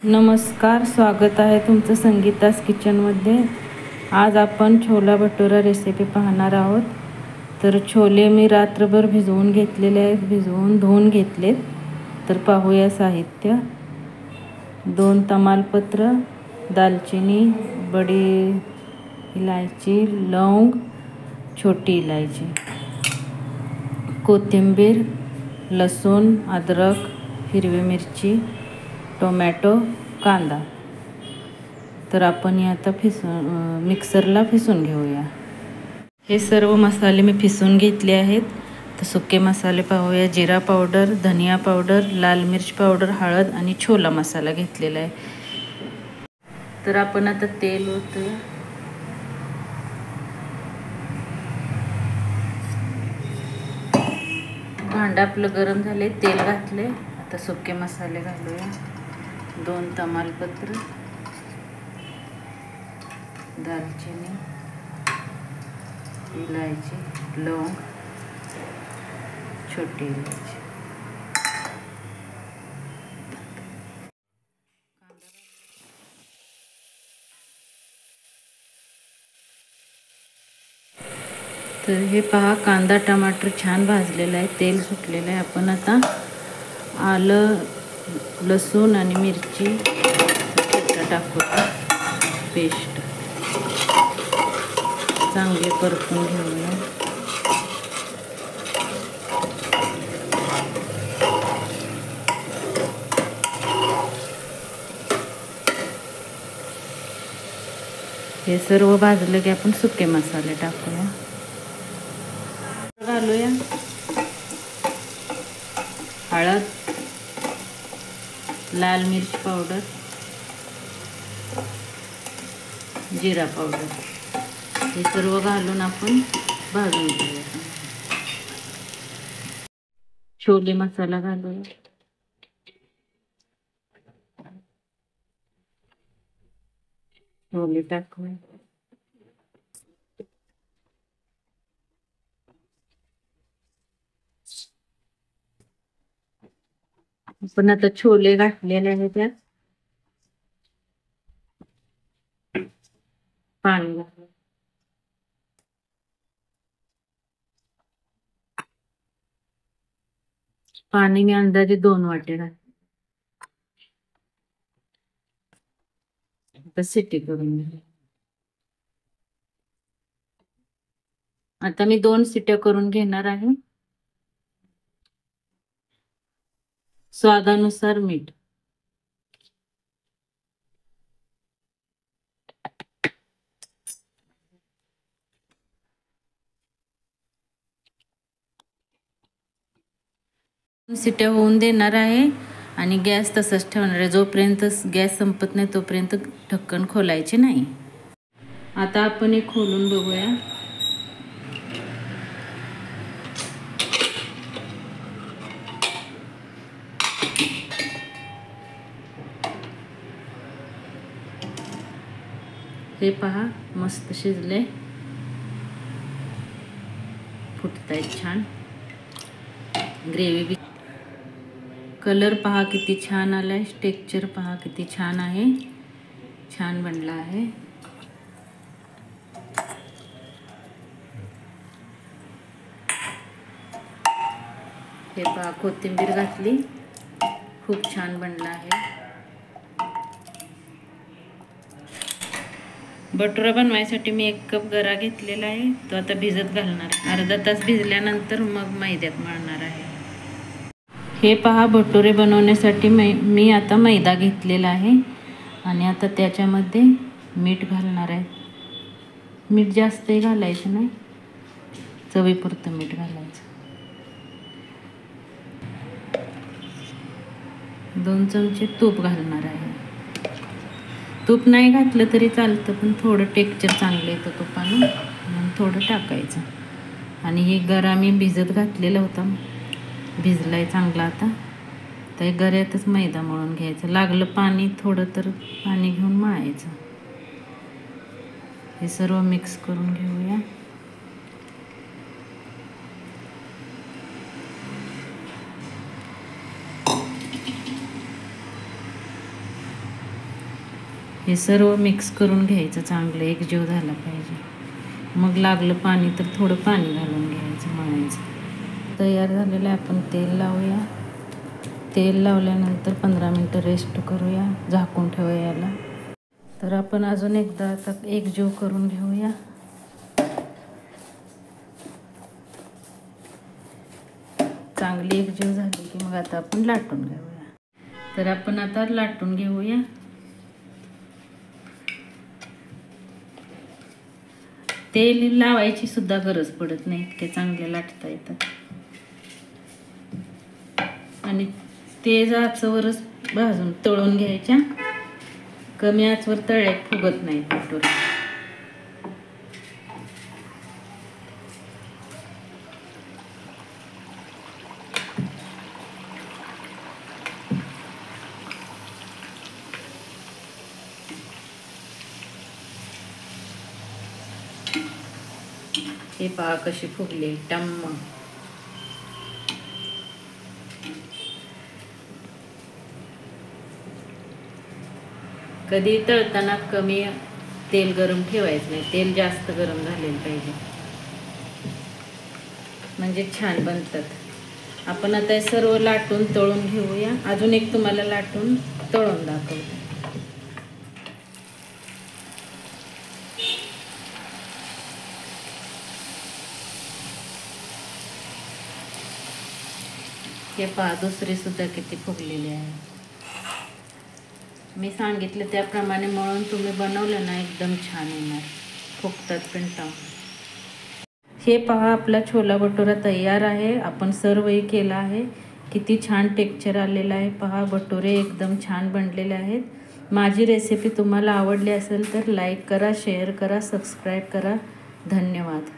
नमस्कार, स्वागत आहे तुमचं संगीतास किचनमध्ये. आज आपण छोला भटुरा रेसिपी पाहणार आहोत. तर छोले मी रात्रभर भिजवून घेतलेले आहेत, भिजवून धुवून घेतलेत. तर पाहूया साहित्य. 2 तमालपत्र, दालचिनी, बडी इलायची, लवंग, छोटी इलायची, कोथिंबीर, लसूण, अद्रक, हिरवी मिरची, टोमॅटो, कांदा. तर आपण हे आता मिक्सरला फिसून घेऊया. हे सर्व मसाले मी फिसून घेतले आहेत. तर सुके मसाले पाहूया. जिरा पावडर, धनिया पावडर, लाल मिर्च पावडर, हळद आणि छोला मसाला घेतलेला आहे. तर आपण आता तेल ओतूया. भांडं आपलं गरम झाले, तेल घातले. आता सुके मसाले घालूया. 2 तमालपत्र, दालचिनी, इलायची, लवंग, छोटी इलायची, तर हे पहा, कांदा टमाटर छान भाजलेला आहे, तेल सुटलेलं आहे. आपण आता आलं, लसूण आणि मिरची टाकू, पेस्ट चांगले परतून घेऊया. हे सर्व भाजलं की आपण सुके मसाले टाकूया. घालूया हळद, लाल मिर्च पावडर, जिरा पावडर. हे सर्व घालून आपण भाजून घेऊया. छोले मसाला घालूया. छोले टाकूया. आपण आता छोले घातलेले आहेत, त्यात पाणी घालूया. पाणी मी अंदाजे 2 वाटे घातले. आता सिटी करून घ्या. आता मी 2 सिट्या करून घेणार आहे. स्वादानुसार मीठ. सिट्या होऊन देणार आहे आणि गॅस तसंच ठेवणार आहे. जोपर्यंत गॅस संपत नाही तोपर्यंत ढक्कन खोलायचे नाही. आता आपण हे खोलून बघूया. हे पहा, मस्त शिजले, फुटतायत छान. ग्रेव्ही कलर पहा किती छान आलाय. टेक्स्चर पहा किती छान आहे. छान बनला आहे. हे पहा, कोथिंबीर घातली, खूप छान बनला आहे. भटुरा बनवायसाठी मी 1 कप गरा घेतलेला आहे. तो आता भिजत घालणार. अर्धा तास भिजल्यानंतर मग मैद्यात मळणार आहे. हे पहा, भटुरे बनवण्यासाठी मी आता मैदा घेतलेला आहे आणि आता त्याच्यामध्ये मीठ घालणार आहे. मीठ जास्तही घालायचं नाही, चवीपुरतं मीठ घालायचं. 2 चमचे तूप घालणार आहे. तूप नाही घातलं तरी चालतं, पण थोडं टेक्स्चर चांगलं येतं तुपानं, म्हणून थोडं टाकायचं. आणि हे गरा मी भिजत घातलेला होता, भिजलाय चांगला. आता तर गऱ्यातच मैदा मळून घ्यायचं. लागलं पाणी थोडं तर पाणी घेऊन मळायचं. हे सर्व मिक्स करून घेऊया. हे सर्व मिक्स करून घ्यायचं, चांगलं एकजीव झाला पाहिजे. मग लागलं पाणी तर थोडं पाणी घालून घ्यायचं, मळायचं. तयार झालेलं आहे. आपण तेल लावूया. तेल लावल्यानंतर 15 मिनटं रेस्ट करूया, झाकून ठेवूया याला. तर आपण अजून एकदा आता एकजीव करून घेऊया. चांगली एकजीव झाली की मग आता आपण लाटून घेऊया. तर आपण आता लाटून घेऊया. तेल लावायची सुद्धा गरज पडत नाही, इतके चांगले लाटता येतात. आणि तेज आचेवरच भाजून तळून घ्यायच्या. कमी आचवर तळ्या फुगत नाही भटुरे. हे पहा कशी फुगले टम्म. कधी तळताना कमी तेल गरम ठेवायचं नाही, तेल जास्त गरम झालेलं पाहिजे, म्हणजे छान बनतात. आपण आता सर्व लाटून तळून घेऊया. अजून एक तुम्हाला लाटून तळून दाखवते. हे पहा दुसरी सुद्धा किती फुगलेली आहे. मी सांगितलं त्याप्रमाणे मळून तुम्ही बनवलं ना, एकदम छान येणार, फुगतात पण टाळून. हे पहा आपला छोला भटुरा तयार आहे. आपण सर्वही केला आहे. किती छान टेक्स्चर आलेलं आहे पहा. भटुरे एकदम छान बनलेले आहेत. माझी रेसिपी तुम्हाला आवडली असेल तर लाईक करा, शेअर करा, सबस्क्राईब करा. धन्यवाद.